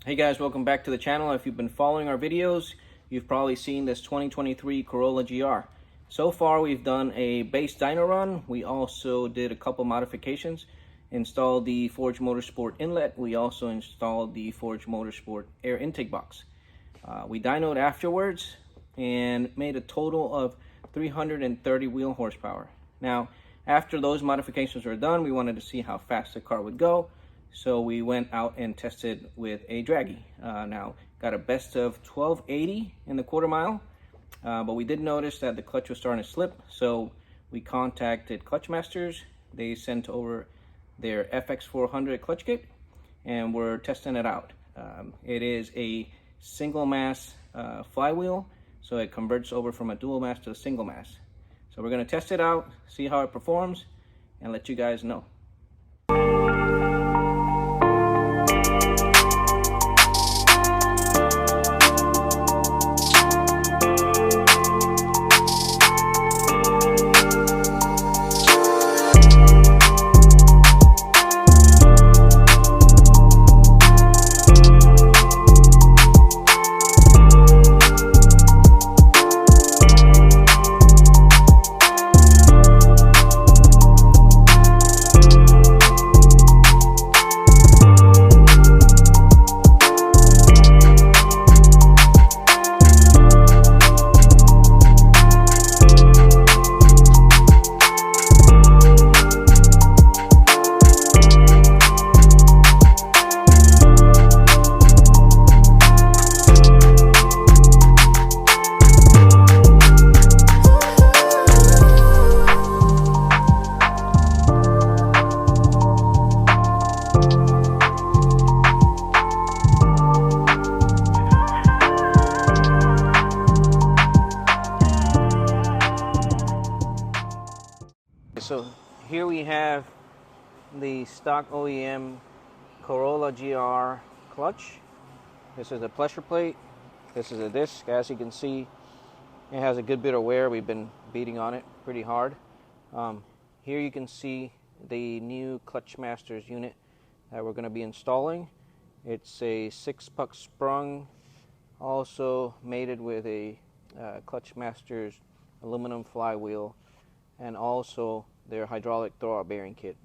Hey guys, welcome back to the channel. If you've been following our videos, you've probably seen this 2023 Corolla GR. So far we've done a base dyno run. We also did a couple modifications, installed the Forge Motorsport inlet. We also installed the Forge Motorsport air intake box. We dynoed afterwards and made a total of 330 wheel horsepower. Now, after those modifications were done, we wanted to see how fast the car would go. So we went out and tested with a draggy. Now, got a best of 1280 in the quarter mile, but we did notice that the clutch was starting to slip. So we contacted Clutch Masters. They sent over their FX400 clutch kit, and we're testing it out. It is a single mass flywheel, so it converts over from a dual mass to a single mass. So we're gonna test it out, see how it performs, and let you guys know. So here we have the stock OEM Corolla GR clutch. This is a pressure plate. This is a disc. As you can see, it has a good bit of wear. We've been beating on it pretty hard. Here you can see the new Clutch Masters unit that we're going to be installing. It's a 6-puck sprung, also mated with a Clutch Masters aluminum flywheel, and also their hydraulic throwout bearing kit.